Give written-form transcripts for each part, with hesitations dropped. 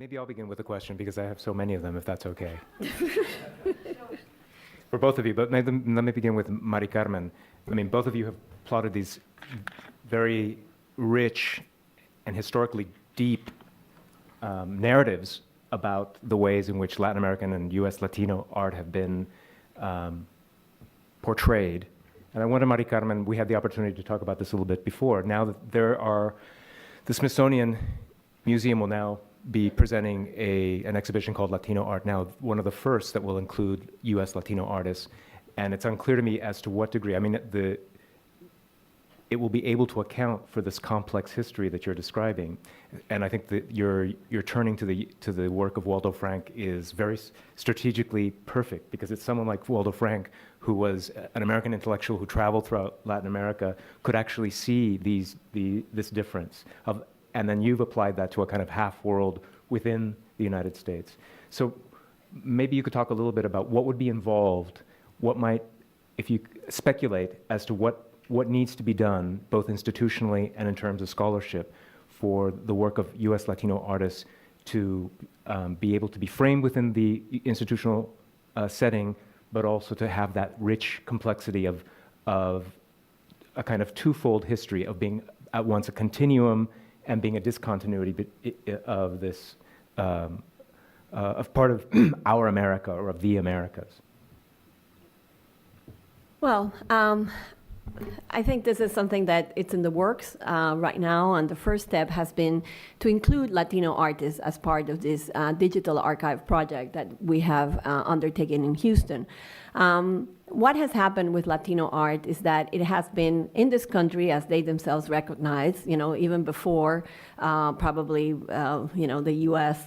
Maybe I'll begin with a question because I have so many of them, if that's okay. For both of you, but let me begin with Mari Carmen. I mean, both of you have plotted these very rich and historically deep narratives about the ways in which Latin American and U.S. Latino art have been portrayed. And I wonder, Mari Carmen, we had the opportunity to talk about this a little bit before. Now that the Smithsonian Museum will now be presenting an exhibition called Latino Art, now one of the first that will include U.S. Latino artists. And it's unclear to me as to what degree. I mean, it will be able to account for this complex history that you're describing. And I think that you're turning to the work of Waldo Frank is very strategically perfect, because it's someone like Waldo Frank, who was an American intellectual who traveled throughout Latin America, could actually see this difference of. And then you've applied that to a kind of half-world within the United States. So maybe you could talk a little bit about what would be involved, if you speculate as to what needs to be done, both institutionally and in terms of scholarship, for the work of U.S. Latino artists to be able to be framed within the institutional setting, but also to have that rich complexity of a kind of twofold history of being at once a continuum and being a discontinuity of this, of part of our America or of the Americas? Well, I think this is something that it's in the works right now, and the first step has been to include Latino artists as part of this digital archive project that we have undertaken in Houston. What has happened with Latino art is that it has been in this country, as they themselves recognize, even before probably the U.S.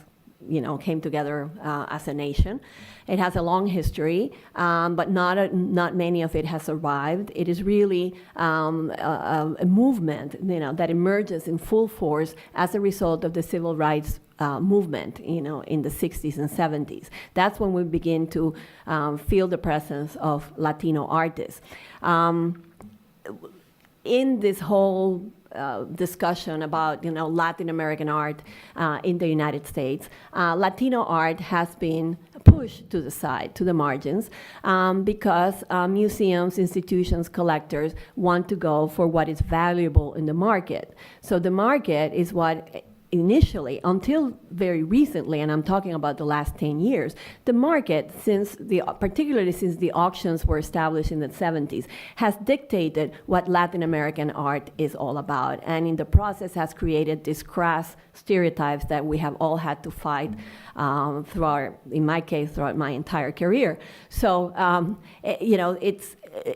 Came together as a nation. It has a long history, but not many of it has survived. It is really a movement, that emerges in full force as a result of the civil rights movement, in the 60s and 70s. That's when we begin to feel the presence of Latino artists. In this whole discussion about Latin American art in the United States, Latino art has been pushed to the side, to the margins, because museums, institutions, collectors want to go for what is valuable in the market. So the market is what initially, until very recently, and I'm talking about the last 10 years, the market, particularly since the auctions were established in the 70s, has dictated what Latin American art is all about, and in the process has created these crass stereotypes that we have all had to fight in my case, throughout my entire career. So,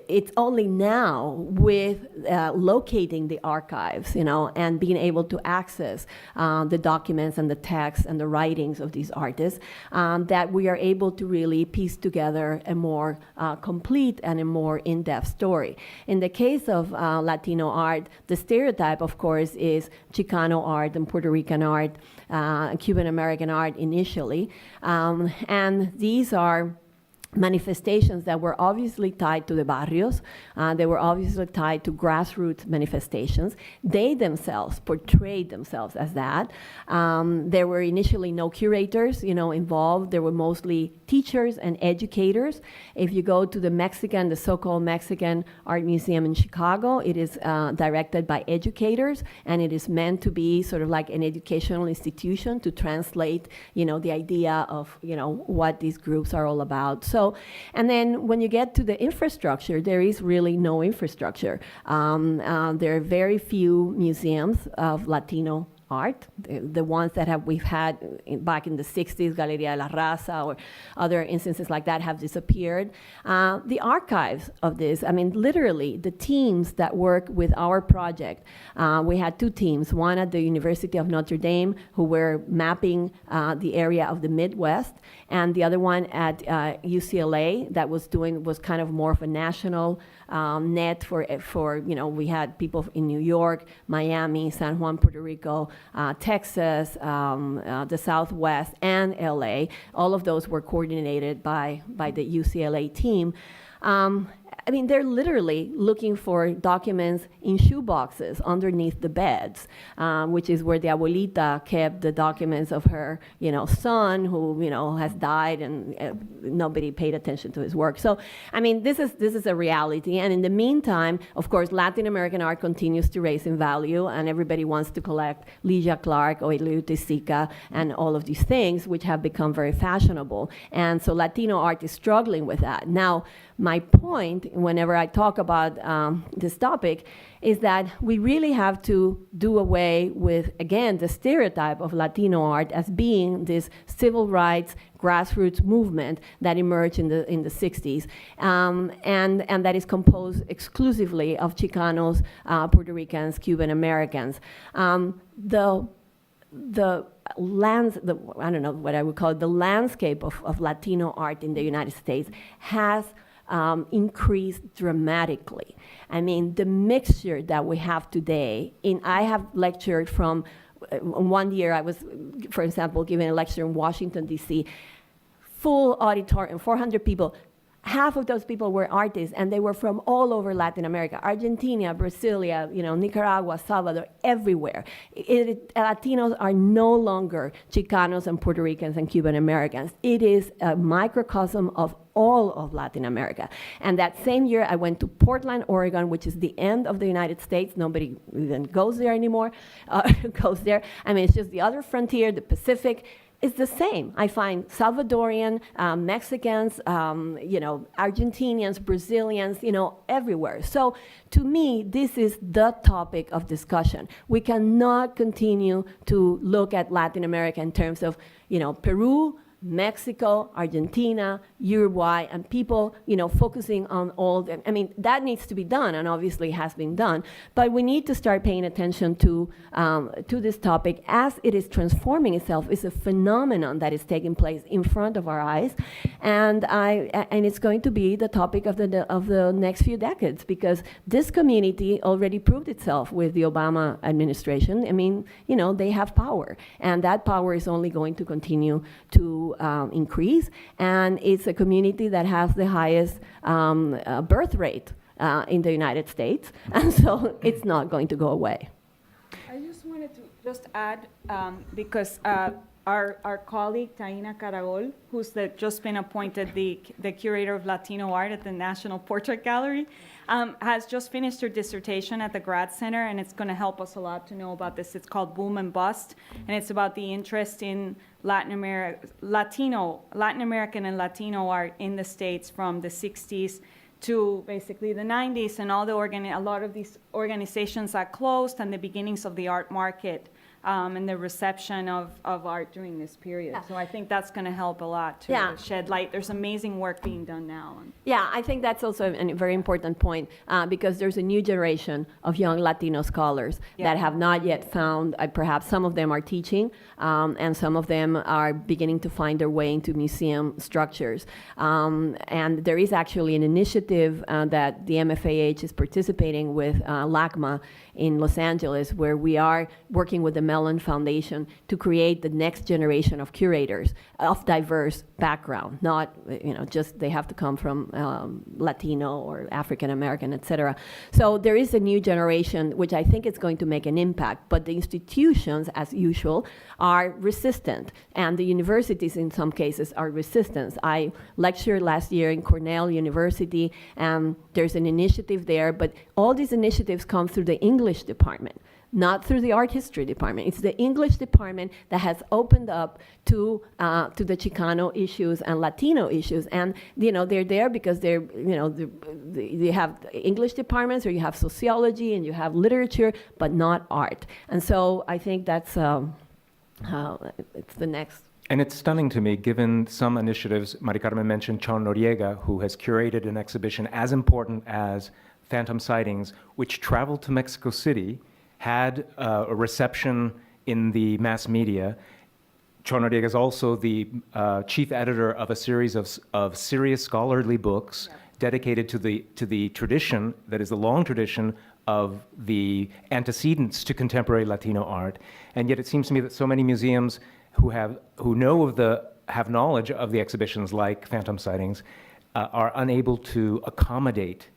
it's only now with locating the archives, and being able to access the documents and the texts and the writings of these artists, that we are able to really piece together a more complete and a more in-depth story. In the case of Latino art, the stereotype, of course, is Chicano art and Puerto Rican art, Cuban American art initially, and these are manifestations that were obviously tied to the barrios. They were obviously tied to grassroots manifestations. They themselves portrayed themselves as that. There were initially no curators, involved. There were mostly teachers and educators. If you go to the so-called Mexican Art Museum in Chicago, it is directed by educators, and it is meant to be sort of like an educational institution to translate, the idea of, what these groups are all about. So, and then when you get to the infrastructure, there is really no infrastructure. There are very few museums of Latino art. The ones that we've had back in the 60s, Galería de la Raza or other instances like that, have disappeared. The archives of this, literally the teams that work with our project, we had two teams, one at the University of Notre Dame, who were mapping the area of the Midwest, and the other one at UCLA that was kind of more of a national net for we had people in New York, Miami, San Juan, Puerto Rico, Texas, the Southwest, and LA. All of those were coordinated by the UCLA team. I mean, they're literally looking for documents in shoeboxes underneath the beds, which is where the abuelita kept the documents of her, son who, has died, and nobody paid attention to his work. So, I mean, this is a reality. And in the meantime, of course, Latin American art continues to raise in value, and everybody wants to collect Lygia Clark or Eleutis and all of these things, which have become very fashionable. And so Latino art is struggling with that. Now, my point, whenever I talk about this topic, is that we really have to do away with, again, the stereotype of Latino art as being this civil rights grassroots movement that emerged in the 60s, and that is composed exclusively of Chicanos, Puerto Ricans, Cuban Americans. I don't know what I would call it, the landscape of Latino art in the United States has increased dramatically. I mean, the mixture that we have today, I have lectured from, one year I was, for example, giving a lecture in Washington, D.C., full auditorium, 400 people. Half of those people were artists, and they were from all over Latin America, Argentina, Brasilia, Nicaragua, Salvador, everywhere. Latinos are no longer Chicanos and Puerto Ricans and Cuban Americans. It is a microcosm of all of Latin America. And that same year, I went to Portland, Oregon, which is the end of the United States. Nobody even goes there anymore, goes there. I mean, it's just the other frontier, the Pacific. It's the same. I find Salvadorian, Mexicans, Argentinians, Brazilians, everywhere. So to me, this is the topic of discussion. We cannot continue to look at Latin America in terms of, Peru, Mexico, Argentina, Uruguay, and people, focusing on all the, I mean, that needs to be done, and obviously has been done, but we need to start paying attention to this topic as it is transforming itself. It's a phenomenon that is taking place in front of our eyes, and it's going to be the topic of the next few decades, because this community already proved itself with the Obama administration. I mean, they have power, and that power is only going to continue to increase, and it's a community that has the highest birth rate in the United States, and so it's not going to go away. I just wanted to add, because our colleague Taina Caragol, who's just been appointed the curator of Latino art at the National Portrait Gallery, has just finished her dissertation at the Grad Center, and it's going to help us a lot to know about this. It's called Boom and Bust, and it's about the interest in Latin American and Latino art in the States from the 60s to basically the 90s, and a lot of these organizations that closed, and the beginnings of the art market, and the reception of art during this period. Yeah. So I think that's going to help a lot to shed light. There's amazing work being done now. Yeah, I think that's also a very important point, because there's a new generation of young Latino scholars that have not yet found, perhaps some of them are teaching, and some of them are beginning to find their way into museum structures. And there is actually an initiative that the MFAH is participating with LACMA in Los Angeles, where we are working with the Mellon Foundation to create the next generation of curators of diverse background, not just they have to come from Latino or African American, et cetera. So there is a new generation, which I think is going to make an impact, but the institutions, as usual, are resistant, and the universities in some cases are resistant. I lectured last year in Cornell University, and there's an initiative there, but all these initiatives come through the English department, not through the art history department. It's the English department that has opened up to the Chicano issues and Latino issues, and they're there because they have English departments, or you have sociology and you have literature, but not art. And so I think that's it's the next. And it's stunning to me, given some initiatives. Mari Carmen mentioned Chon Noriega, who has curated an exhibition as important as Phantom Sightings, which traveled to Mexico City, had a reception in the mass media. Chon Noriega is also the chief editor of a series of serious scholarly books dedicated to the tradition that is the long tradition of the antecedents to contemporary Latino art. And yet it seems to me that so many museums have knowledge of the exhibitions like Phantom Sightings are unable to accommodate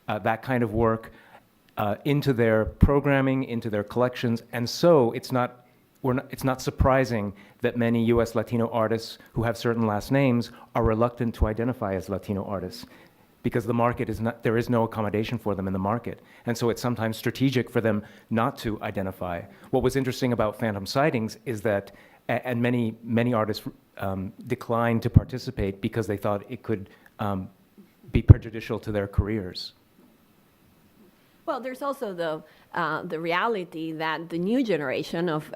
that kind of work into their programming, into their collections, and so it's not surprising that many U.S. Latino artists who have certain last names are reluctant to identify as Latino artists, because the market is not, there is no accommodation for them in the market. And so it's sometimes strategic for them not to identify. What was interesting about Phantom Sightings is that, and many artists declined to participate because they thought it could be prejudicial to their careers. Well, there's also the reality that the new generation of,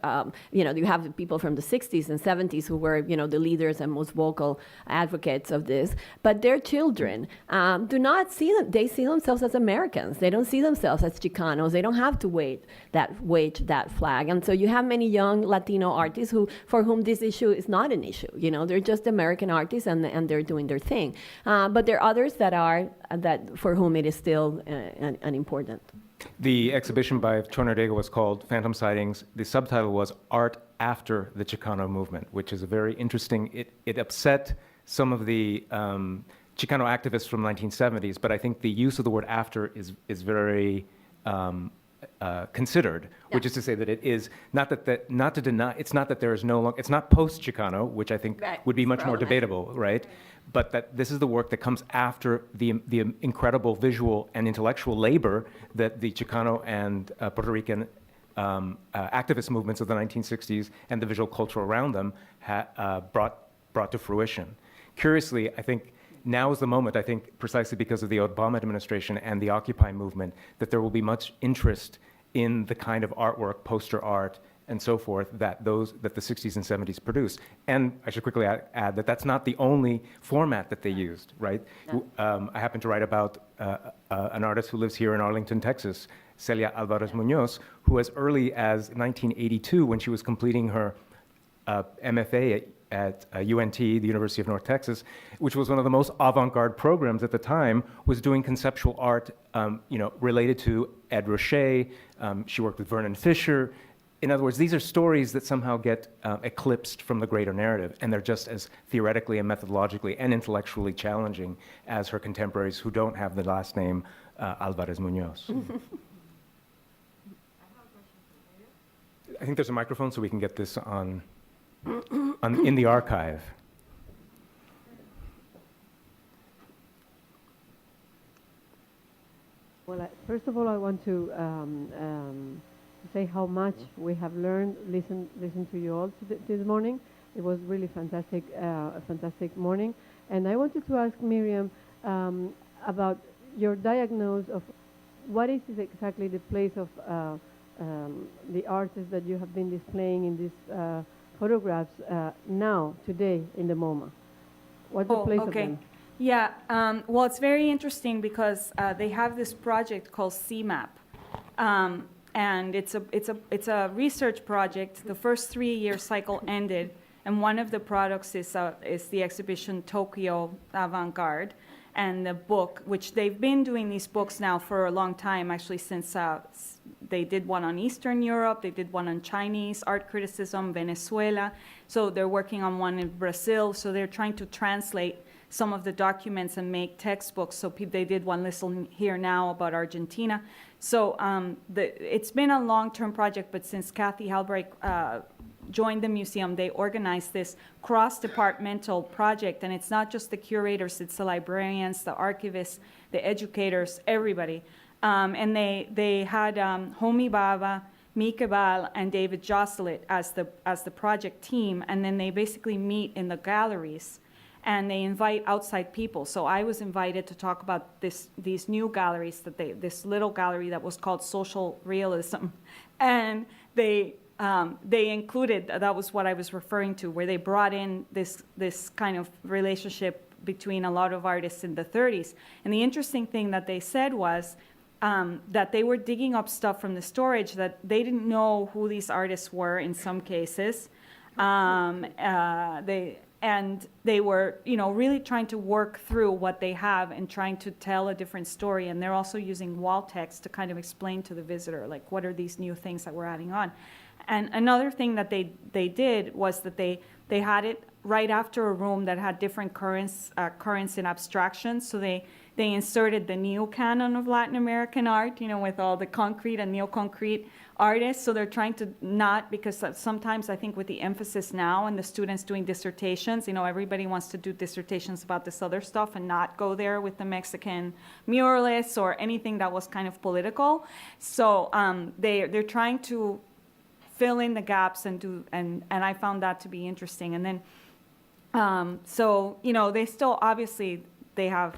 you have the people from the 60s and 70s who were, the leaders and most vocal advocates of this, but their children do not see them. They see themselves as Americans. They don't see themselves as Chicanos. They don't have to wave that flag. And so you have many young Latino artists for whom this issue is not an issue. They're just American artists and they're doing their thing. But there are others that for whom it is still an important. The exhibition by Tornadega was called Phantom Sightings. The subtitle was Art After the Chicano Movement, which is a very interesting, it upset some of the Chicano activists from the 1970s, but I think the use of the word after is very considered, which is to say that it is not to deny, it's not that there is no longer, it's not post-Chicano, which I think would be much more debatable, right? But that this is the work that comes after the incredible visual and intellectual labor that the Chicano and Puerto Rican activist movements of the 1960s and the visual culture around them brought to fruition. Curiously, I think now is the moment, I think precisely because of the Obama administration and the Occupy movement, that there will be much interest in the kind of artwork, poster art, and so forth that the 60s and 70s produced. And I should quickly add that that's not the only format that they used, right? No. I happen to write about an artist who lives here in Arlington, Texas, Celia Alvarez Munoz, who as early as 1982, when she was completing her MFA at UNT, the University of North Texas, which was one of the most avant-garde programs at the time, was doing conceptual art, related to Ed Ruscha. She worked with Vernon Fisher. In other words, these are stories that somehow get eclipsed from the greater narrative, and they're just as theoretically and methodologically and intellectually challenging as her contemporaries who don't have the last name Alvarez Munoz. I think there's a microphone so we can get this in the archive. Well, first of all, I want to say how much we have learned, listen to you all this morning. It was really fantastic, a fantastic morning. And I wanted to ask Miriam about your diagnosis of what is exactly the place of the artists that you have been displaying in these photographs now, today, in the MoMA. What's the place of them? Yeah, well, it's very interesting because they have this project called CMAP. And it's a research project. The first 3-year cycle ended, and one of the products is the exhibition Tokyo Avant-Garde, and the book, which they've been doing these books now for a long time, actually since they did one on Eastern Europe, they did one on Chinese art criticism, Venezuela. So they're working on one in Brazil. So they're trying to translate some of the documents and make textbooks. So they did one Listen Here Now about Argentina. So it's been a long-term project, but since Kathy Halbright joined the museum, they organized this cross-departmental project, and it's not just the curators, it's the librarians, the archivists, the educators, everybody. And they had Homi Baba, Mika Bal, and David Josselit as the project team, and then they basically meet in the galleries and they invite outside people. So I was invited to talk about these new galleries this little gallery that was called Social Realism, and they included, that was what I was referring to, where they brought in this kind of relationship between a lot of artists in the 30s. And the interesting thing that they said was that they were digging up stuff from the storage that they didn't know who these artists were in some cases. They were, really trying to work through what they have and trying to tell a different story. And they're also using wall text to kind of explain to the visitor, like, what are these new things that we're adding on? And another thing that they did was that they had it right after a room that had different currents in abstraction. So they they inserted the new canon of Latin American art, with all the concrete and neo-concrete artists. So they're trying to not, because sometimes I think with the emphasis now and the students doing dissertations, everybody wants to do dissertations about this other stuff and not go there with the Mexican muralists or anything that was kind of political. So they're trying to fill in the gaps and I found that to be interesting. And then, they still, obviously, they have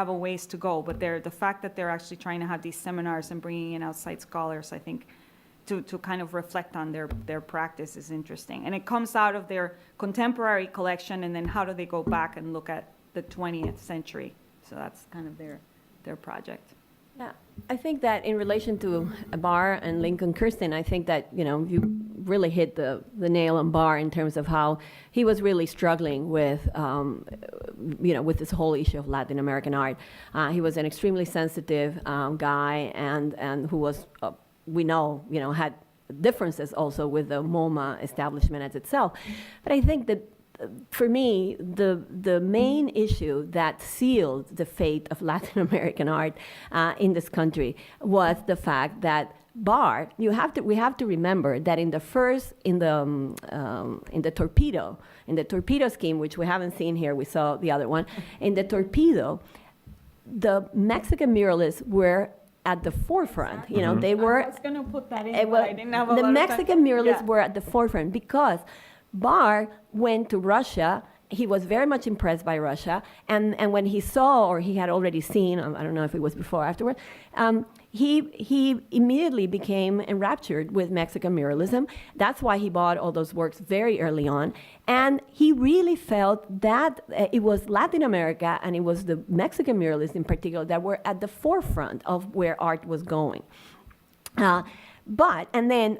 a ways to go, but the fact that they're actually trying to have these seminars and bringing in outside scholars, I think, to kind of reflect on their practice is interesting. And it comes out of their contemporary collection, and then how do they go back and look at the 20th century? So that's kind of their project. Yeah, I think that in relation to Barr and Lincoln Kirstein, I think that, you really hit the nail on Barr in terms of how he was really struggling with, with this whole issue of Latin American art. He was an extremely sensitive guy and who was, we know, had differences also with the MoMA establishment as itself. But I think that for me, the main issue that sealed the fate of Latin American art in this country was the fact that Barr, we have to remember that in the torpedo scheme, which we haven't seen here, we saw the other one, in the torpedo, the Mexican muralists were at the forefront. They were. I was going to put that in, but I didn't have a lot the of Mexican time. muralists Yeah. were at the forefront because Barr went to Russia. He was very much impressed by Russia, and when he saw, or he had already seen, I don't know if it was before or afterward, he immediately became enraptured with Mexican muralism. That's why he bought all those works very early on, and he really felt that it was Latin America and it was the Mexican muralists in particular that were at the forefront of where art was going. And then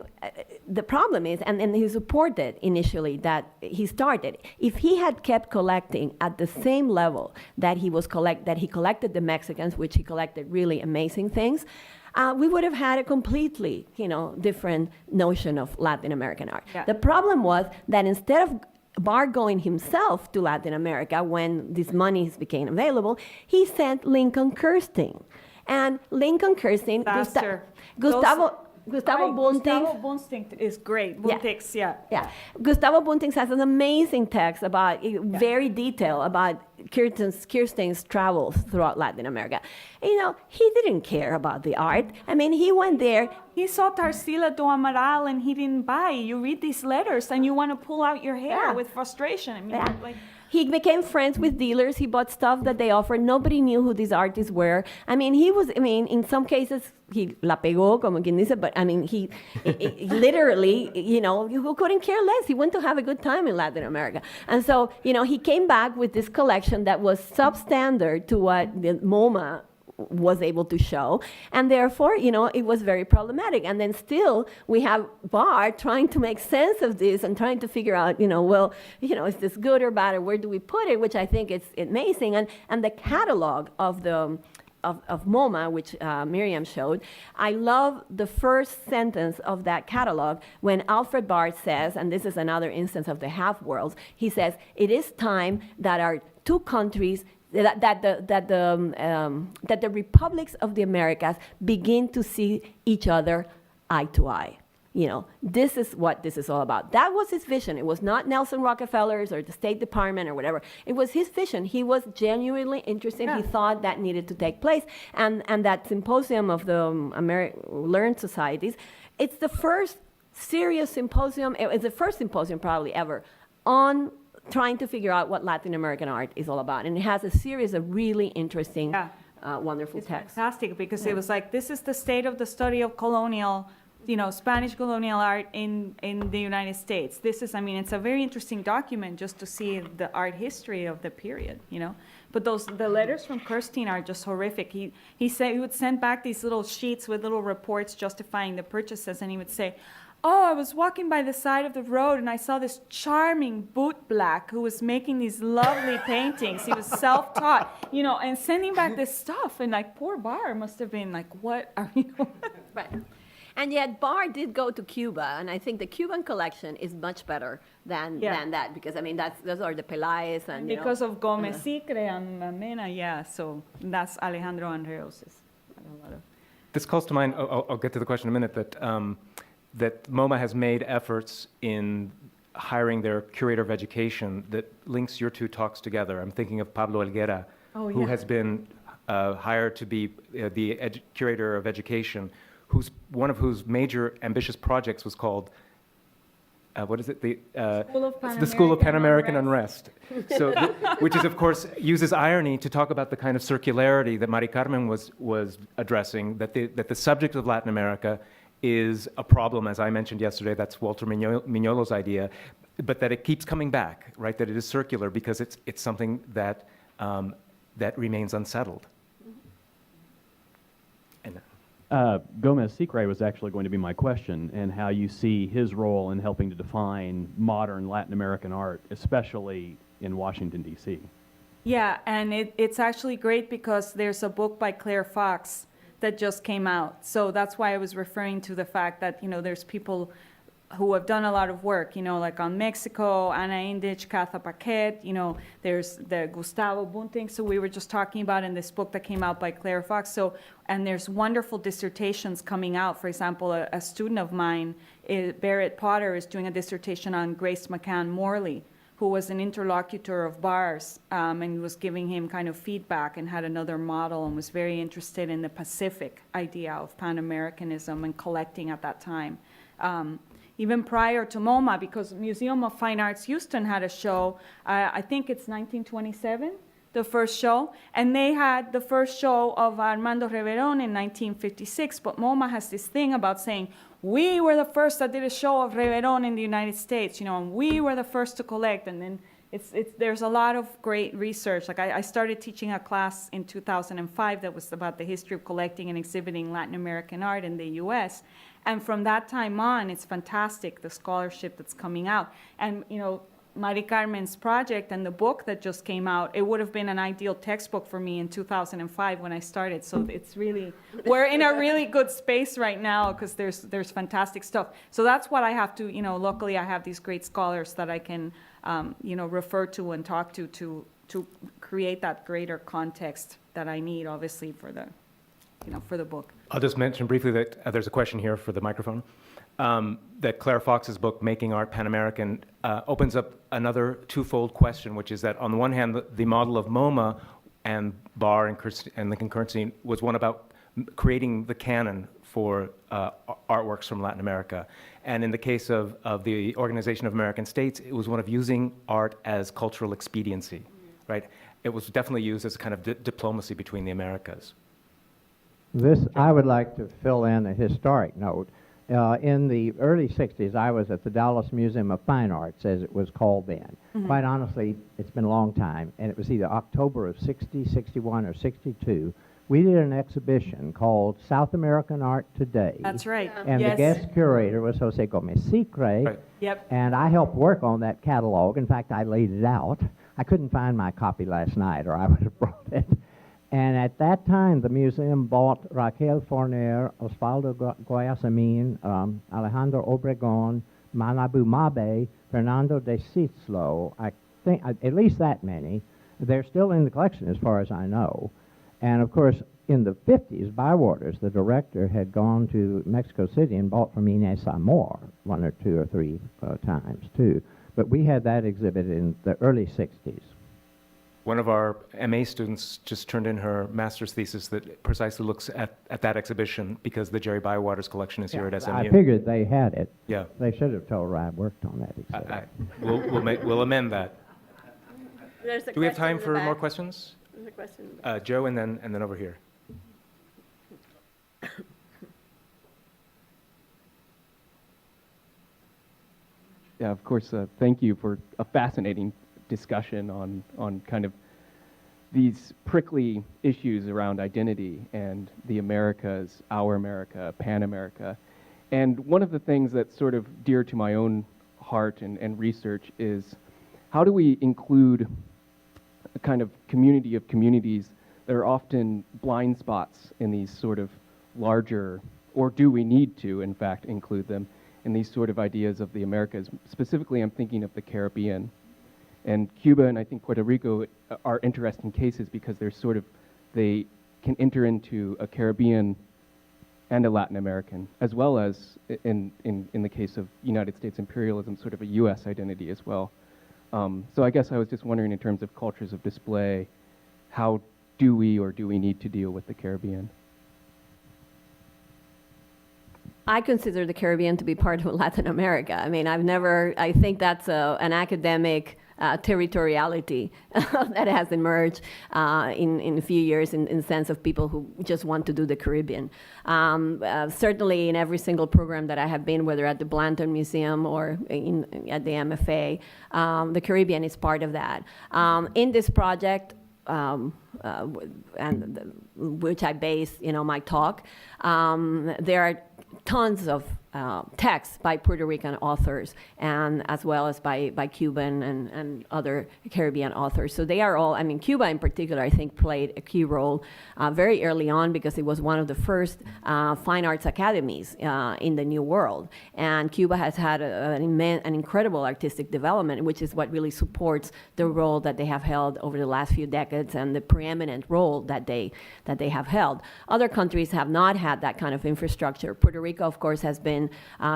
the problem is, and he supported initially that he started, if he had kept collecting at the same level that he collected the Mexicans, which he collected really amazing things, we would have had a completely, different notion of Latin American art. Yeah. The problem was that instead of Barr going himself to Latin America when these monies became available, he sent Lincoln Kirstein. And Lincoln Kirstein, Gustavo Bunting is great. Buntings, Yeah. Gustavo Buntings has an amazing text about, very detailed about Kirstein's travels throughout Latin America. He didn't care about the art. I mean, he went there. He saw Tarsila do Amaral and he didn't buy. You read these letters and you want to pull out your hair with frustration. I mean, He became friends with dealers. He bought stuff that they offered. Nobody knew who these artists were. I mean, in some cases, he la pegó, como quien dice, but I mean, he literally, who couldn't care less. He went to have a good time in Latin America. And so, he came back with this collection that was substandard to what the MoMA was able to show, and therefore, it was very problematic. And then still, we have Barr trying to make sense of this and trying to figure out, is this good or bad, or where do we put it? Which I think it's amazing. And the catalog of MoMA, which Miriam showed, I love the first sentence of that catalog when Alfred Barr says, and this is another instance of the half worlds, he says, "It is time that our two countries." That the republics of the Americas begin to see each other eye to eye. This is what this is all about. That was his vision. It was not Nelson Rockefeller's or the State Department or whatever. It was his vision. He was genuinely interested. Yeah. He thought that needed to take place. And that symposium of the Learned Societies, it's the first serious symposium, it's the first symposium probably ever on trying to figure out what Latin American art is all about. And it has a series of really interesting, wonderful texts. Fantastic, because it was like, this is the state of the study of colonial, Spanish colonial art in the United States. This is, it's a very interesting document just to see the art history of the period, But the letters from Kirstein are just horrific. He said he would send back these little sheets with little reports justifying the purchases, and he would say, "Oh, I was walking by the side of the road and I saw this charming bootblack who was making these lovely paintings. He was self-taught, and sending back this stuff." And poor Barr must have been like, "What are you?" Right. And yet, Barr did go to Cuba, and I think the Cuban collection is much better than that, because I mean those are the Peláez and Because of Gomez Sicre and Mena, yeah. So that's Alejandro Andreos's. This calls to mind, I'll get to the question in a minute, that MoMA has made efforts in hiring their curator of education that links your two talks together. I'm thinking of Pablo Helguera, who has been hired to be the curator of education, one of whose major ambitious projects was called, what is it? The School of Pan-American Unrest. So, which is, of course, uses irony to talk about the kind of circularity that Mari Carmen was addressing, that the subject of Latin America is a problem, as I mentioned yesterday. That's Walter Mignolo's idea, but that it keeps coming back, right? That it is circular because it's something that remains unsettled. Gomez Sicre was actually going to be my question, and how you see his role in helping to define modern Latin American art, especially in Washington, D.C. Yeah, and it's actually great because there's a book by Claire Fox that just came out. So that's why I was referring to the fact that, there's people who have done a lot of work, like on Mexico, Ana Indich, Catha Paquet, there's the Gustavo Bunting. So we were just talking about in this book that came out by Claire Fox. So, and there's wonderful dissertations coming out. For example, a student of mine, Barrett Potter, is doing a dissertation on Grace McCann Morley, who was an interlocutor of Barr's, and was giving him kind of feedback and had another model and was very interested in the Pacific idea of Pan-Americanism and collecting at that time. Even prior to MoMA, because Museum of Fine Arts Houston had a show, I think it's 1927, the first show, and they had the first show of Armando Reverón in 1956, but MoMA has this thing about saying, we were the first that did a show of Reverón in the United States, and we were the first to collect, and then there's a lot of great research. Like I started teaching a class in 2005 that was about the history of collecting and exhibiting Latin American art in the U.S., and from that time on, it's fantastic, the scholarship that's coming out. And, Mari Carmen's project and the book that just came out, it would have been an ideal textbook for me in 2005 when I started. So it's really, we're in a really good space right now because there's fantastic stuff. So that's what I have to, luckily I have these great scholars that I can, refer to and talk to create that greater context that I need, obviously, for the book. I'll just mention briefly that there's a question here for the microphone. That Claire Fox's book, Making Art Pan-American, opens up another twofold question, which is that on the one hand, the model of MoMA and Barr and Lincoln Kernstein was one about creating the canon for artworks from Latin America. And in the case of the Organization of American States, it was one of using art as cultural expediency, right? It was definitely used as a kind of diplomacy between the Americas. I would like to fill in a historic note. In the early 60s, I was at the Dallas Museum of Fine Arts, as it was called then. Mm-hmm. Quite honestly, it's been a long time, and it was either October of 60, 61, or 62. We did an exhibition called South American Art Today. That's right. And the guest curator was Jose Gomez Sicre. Right. Yep. And I helped work on that catalog. In fact, I laid it out. I couldn't find my copy last night, or I would have brought it. And at that time, the museum bought Raquel Forner, Osvaldo Guayasamín, Alejandro Obregón, Manabu Mabe, Fernando de Ciclo. I think at least that many. They're still in the collection as far as I know. And of course, in the 50s, Bywaters, the director, had gone to Mexico City and bought from Inés Amor one or two or three times too. But we had that exhibit in the early 60s. One of our MA students just turned in her master's thesis that precisely looks at that exhibition because the Jerry Bywaters collection is here at SMU. I figured they had it. Yeah. They should have told her I worked on that exhibit. We'll amend that. Do we have time for more questions? questions? There's a question. Joe, and then over here. Yeah, of course. Thank you for a fascinating discussion on kind of these prickly issues around identity and the Americas, our America, Pan America. And one of the things that's sort of dear to my own heart and research is how do we include a kind of community of communities that are often blind spots in these sort of larger or do we need to, in fact, include them in these sort of ideas of the Americas? Specifically, I'm thinking of the Caribbean. And Cuba and I think Puerto Rico are interesting cases because they can enter into a Caribbean and a Latin American, as well as in the case of United States imperialism, sort of a US identity as well. So I guess I was just wondering, in terms of cultures of display, how do we need to deal with the Caribbean? I consider the Caribbean to be part of Latin America. I mean, I think that's an academic territoriality that has emerged in a few years in the sense of people who just want to do the Caribbean. Certainly in every single program that I have been, whether at the Blanton Museum or at the MFA, the Caribbean is part of that. In this project, which I base, my talk, there are tons of texts by Puerto Rican authors, and as well as by Cuban and other Caribbean authors. So they are all, Cuba in particular, I think, played a key role very early on because it was one of the first fine arts academies in the New World. And Cuba has had an incredible artistic development, which is what really supports the role that they have held over the last few decades and the preeminent role that they have held. Other countries have not had that kind of infrastructure. Puerto Rico, of course, has been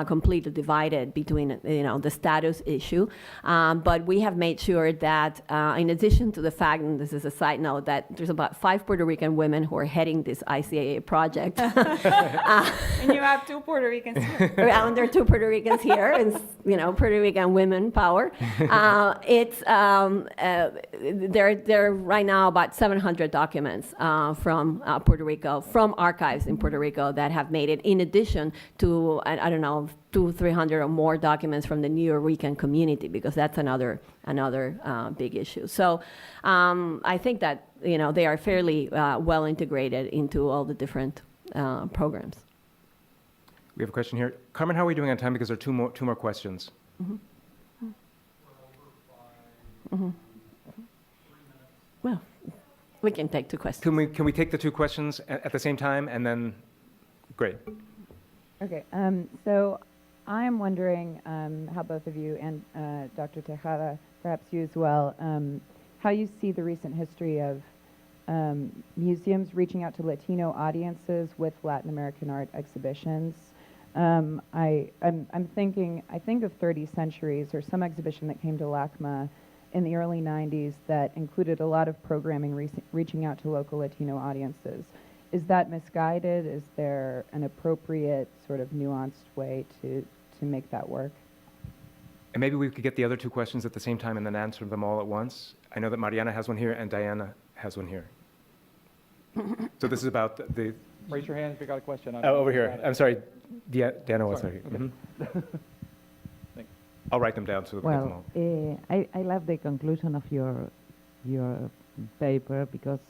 completely divided between the status issue, but we have made sure that in addition to the fact, and this is a side note, that there's about 5 Puerto Rican women who are heading this ICAA project. And you have 2 Puerto Ricans here. And there are 2 Puerto Ricans here, and Puerto Rican women power. There are right now about 700 documents from Puerto Rico, from archives in Puerto Rico that have made it, in addition to, I don't know, 200-300 or more documents from the New Rican community, because that's another big issue. So I think that they are fairly well integrated into all the different programs. We have a question here. Carmen, how are we doing on time? Because there are two more questions. Mm-hmm. Mm-hmm. Well, we can take 2 questions. Can we take the 2 questions at the same time, and then, great. Okay, so I am wondering how both of you and Dr. Tejada, perhaps you as well, how you see the recent history of museums reaching out to Latino audiences with Latin American art exhibitions. I think of 30 Centuries, or some exhibition that came to LACMA in the early 90s that included a lot of programming reaching out to local Latino audiences. Is that misguided? Is there an appropriate sort of nuanced way to make that work? And maybe we could get the other 2 questions at the same time and then answer them all at once. I know that Mariana has one here and Diana has one here. So this is about the... Raise your hand if you got a question. Oh, over here. I'm sorry. Diana was here. Okay. Mhm. I'll write them down so that we get them all. I love the conclusion of your paper, because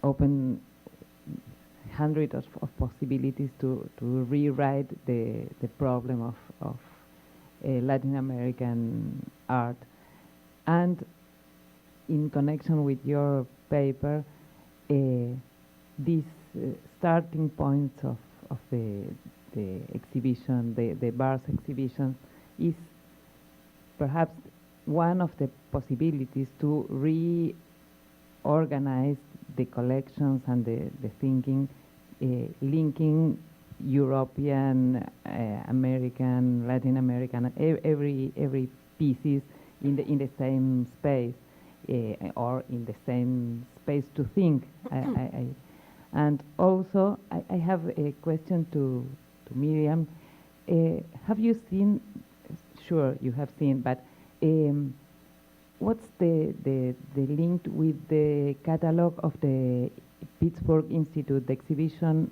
open hundreds of possibilities to rewrite the problem of Latin American art. And in connection with your paper, these starting points of the exhibition, the bars exhibition, is perhaps one of the possibilities to reorganize the collections and the thinking, linking European, American, Latin American, every pieces in the same space, or in the same space to think. And also, I have a question to Miriam. Have you seen? Sure, you have seen, but what's the link with the catalog of the Pittsburgh Institute, the exhibition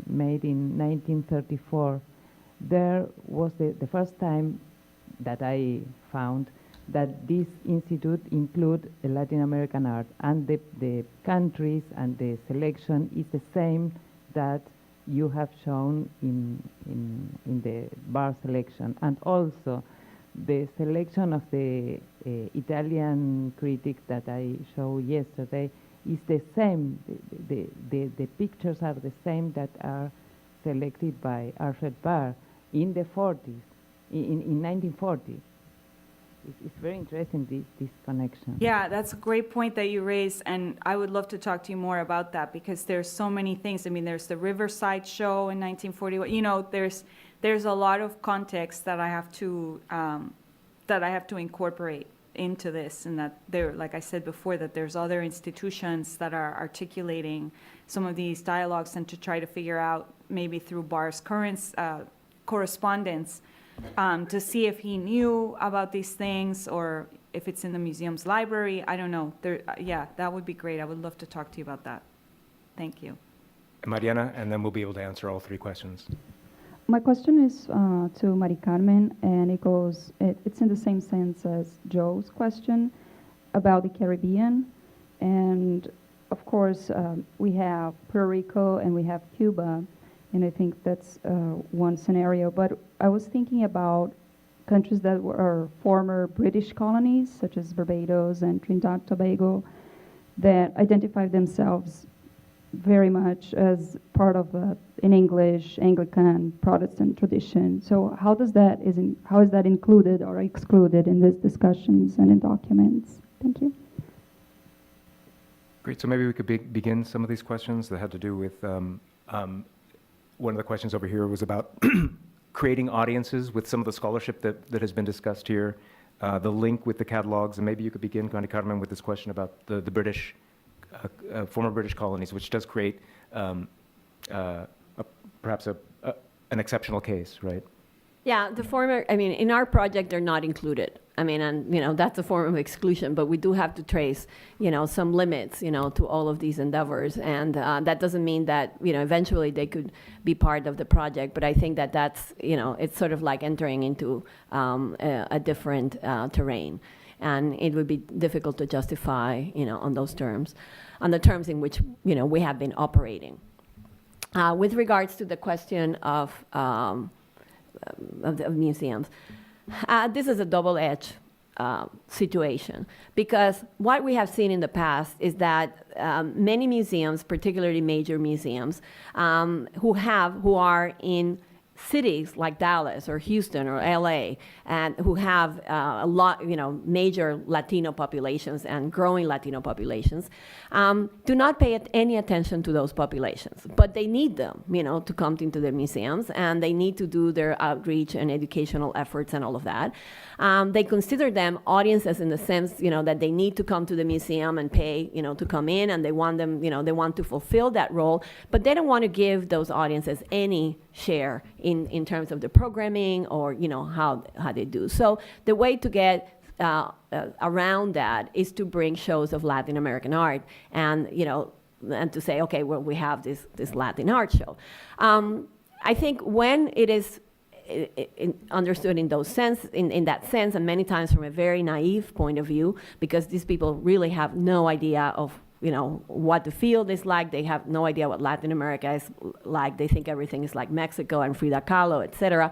made in 1934? There was the first time that I found that this institute include Latin American art, and the countries and the selection is the same that you have shown in the bar selection, and also the selection of the Italian critics that I showed yesterday is the same. The pictures are the same that are selected by Alfred Barr in the 40s, in 1940. It's very interesting, this connection. Yeah, that's a great point that you raised, and I would love to talk to you more about that because there's so many things. I mean, there's the Riverside Show in 1941. You know, there's a lot of context that I have to incorporate into this, and that there, like I said before, that there's other institutions that are articulating some of these dialogues and to try to figure out maybe through Barr's current correspondence. To see if he knew about these things or if it's in the museum's library. I don't know. Yeah, that would be great. I would love to talk to you about that. Thank you. Mariana, and then we'll be able to answer all three questions. My question is to Mari Carmen, and it's in the same sense as Joe's question about the Caribbean. And of course, we have Puerto Rico and we have Cuba. And I think that's one scenario. But I was thinking about countries that were former British colonies, such as Barbados and Trinidad and Tobago, that identify themselves very much as part of an English, Anglican, Protestant tradition. So how is that included or excluded in these discussions and in documents? Thank you. Great. So maybe we could begin some of these questions that had to do with one of the questions over here was about creating audiences with some of the scholarship that has been discussed here, the link with the catalogs, and maybe you could begin, Carmen, with this question about the British, former British colonies, which does create perhaps an exceptional case, right? Yeah, in our project, they're not included. And that's a form of exclusion, but we do have to trace, some limits, to all of these endeavors. And that doesn't mean that, eventually they could be part of the project, but I think that that's, it's sort of like entering into a different terrain. And it would be difficult to justify, on those terms, on the terms in which, we have been operating. With regards to the question of museums, this is a double-edged situation, because what we have seen in the past is that many museums, particularly major museums, who are in cities like Dallas or Houston or LA, and who have a lot, major Latino populations and growing Latino populations, do not pay any attention to those populations. But they need them, to come into the museums, and they need to do their outreach and educational efforts and all of that. They consider them audiences in the sense, that they need to come to the museum and pay, to come in, and they want them, they want to fulfill that role, but they don't want to give those audiences any share in terms of the programming or, how they do. So the way to get around that is to bring shows of Latin American art and, and to say, okay, well, we have this Latin art show. I think when it is understood in that sense, and many times from a very naive point of view, because these people really have no idea of what the field is like. They have no idea what Latin America is like. They think everything is like Mexico and Frida Kahlo, et cetera.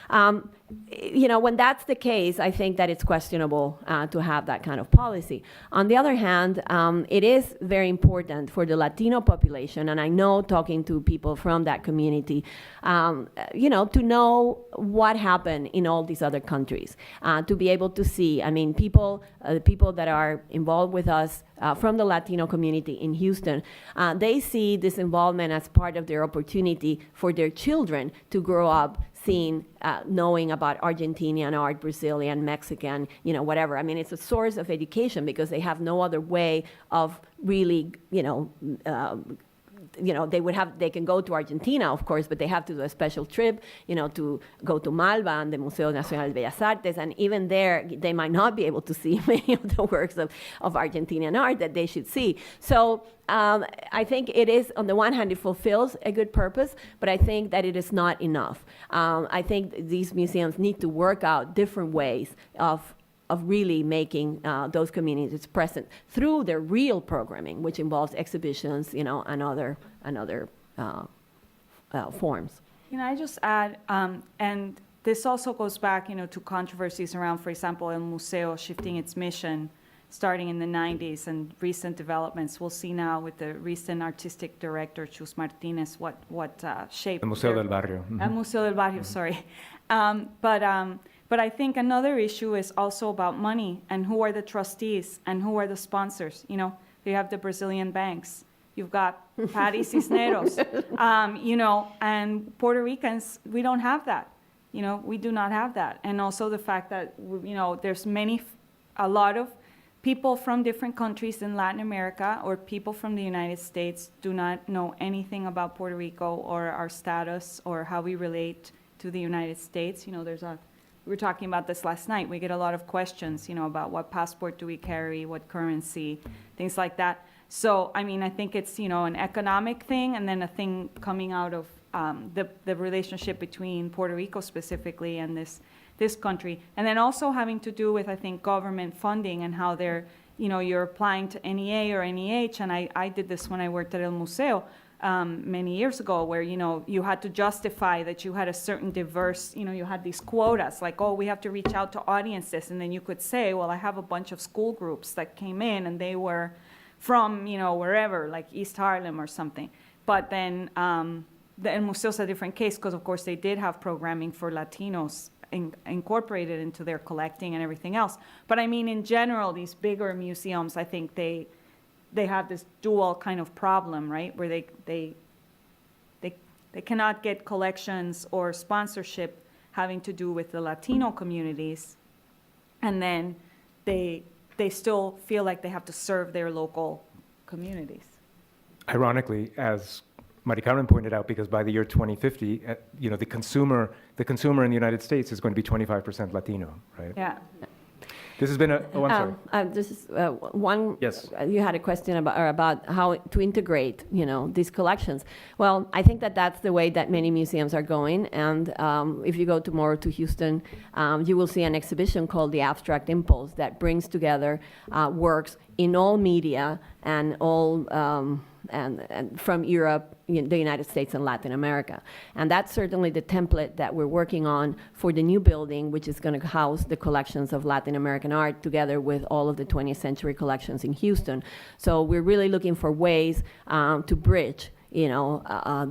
When that's the case, I think that it's questionable to have that kind of policy. On the other hand, it is very important for the Latino population, and I know talking to people from that community, to know what happened in all these other countries, to be able to see. People that are involved with us from the Latino community in Houston, they see this involvement as part of their opportunity for their children to grow up seeing, knowing about Argentinian art, Brazilian, Mexican, whatever. It's a source of education because they have no other way of really, they can go to Argentina, of course, but they have to do a special trip, to go to Malva and the Museo Nacional de Bellas Artes, and even there, they might not be able to see many of the works of Argentinian art that they should see. So I think it is, on the one hand, it fulfills a good purpose, but I think that it is not enough. I think these museums need to work out different ways of really making those communities present through their real programming, which involves exhibitions, and other forms. Can I just add, and this also goes back, to controversies around, for example, El Museo shifting its mission starting in the 90s and recent developments. We'll see now with the recent artistic director, Chus Martinez, what shape. El Museo their- del Barrio. El Museo del Barrio, sorry. But I think another issue is also about money and who are the trustees and who are the sponsors. You know, you have the Brazilian banks. You've got Patty Cisneros, you know, and Puerto Ricans, we don't have that. You know, we do not have that. And also the fact that, you know, there's a lot of people from different countries in Latin America or people from the United States do not know anything about Puerto Rico or our status or how we relate to the United States. You know, we were talking about this last night. We get a lot of questions, you know, about what passport do we carry, what currency, things like that. So, I mean, I think it's, you know, an economic thing and then a thing coming out of the relationship between Puerto Rico specifically and this country. And then also having to do with, I think, government funding and how they're, you know, you're applying to NEA or NEH. And I did this when I worked at El Museo many years ago, where, you know, you had to justify that you had a certain diverse, you know, you had these quotas, like, oh, we have to reach out to audiences. And then you could say, well, I have a bunch of school groups that came in and they were from, you know, wherever, like East Harlem or something. But then the El Museo's a different case because, of course, they did have programming for Latinos incorporated into their collecting and everything else. But I mean, in general, these bigger museums, I think they have this dual kind of problem, right, where they cannot get collections or sponsorship having to do with the Latino communities, and then they still feel like they have to serve their local communities. Ironically, as Mari Carmen pointed out, because by the year 2050, you know, the consumer in the United States is going to be 25% Latino, right? Yeah. This has been oh, I'm sorry. This is one. Yes. You had a question about how to integrate, you know, these collections. Well, I think that's the way that many museums are going. And if you go tomorrow to Houston, you will see an exhibition called The Abstract Impulse that brings together works in all media and all and from Europe, the United States, and Latin America. And that's certainly the template that we're working on for the new building, which is going to house the collections of Latin American art together with all of the 20th century collections in Houston. So we're really looking for ways to bridge, you know,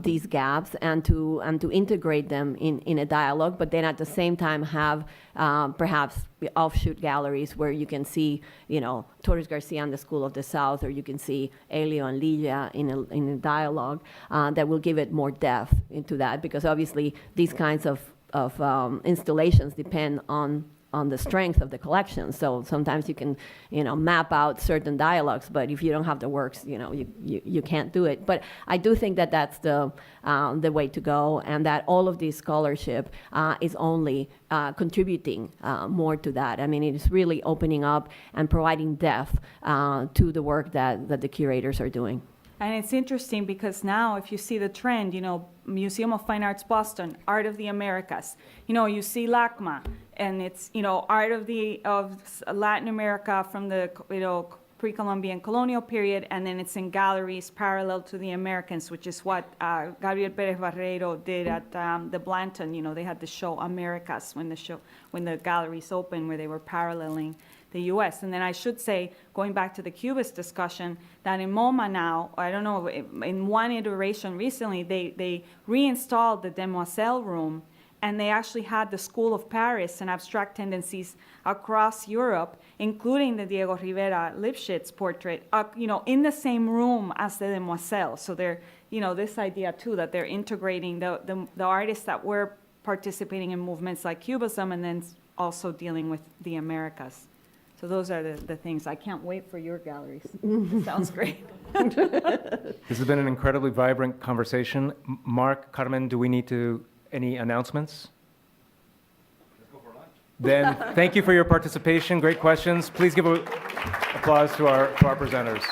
these gaps and to integrate them in a dialogue, but then at the same time have perhaps offshoot galleries where you can see, you know, Torres Garcia and the School of the South, or you can see Elio and Lilia in a dialogue that will give it more depth into that, because obviously these kinds of installations depend on the strength of the collection. So sometimes you can, you know, map out certain dialogues, but if you don't have the works, you know, you can't do it. But I do think that that's the way to go, and that all of this scholarship is only contributing more to that. I mean, it is really opening up and providing depth to the work that the curators are doing. And it's interesting because now if you see the trend, you know, Museum of Fine Arts Boston, Art of the Americas, you know, you see LACMA, and it's, you know, art of Latin America from the, you know, pre-Columbian colonial period, and then it's in galleries parallel to the Americans, which is what Gabriel Pérez Barreiro did at the Blanton. You know, they had the show Americas when the galleries opened, where they were paralleling the U.S. And then I should say, going back to the Cubist discussion, that in MoMA now, I don't know, in one iteration recently, they reinstalled the Demoiselle room, and they actually had the School of Paris and abstract tendencies across Europe, including the Diego Rivera Lipschitz portrait, you know, in the same room as the Demoiselle. So they're, you know, this idea too, that they're integrating the artists that were participating in movements like Cubism, and then also dealing with the Americas. So those are the things. I can't wait for your galleries. Sounds great. This has been an incredibly vibrant conversation. Mark, Carmen, do we need any announcements? Let's go for lunch. Then thank you for your participation. Great questions. Please give applause to our presenters.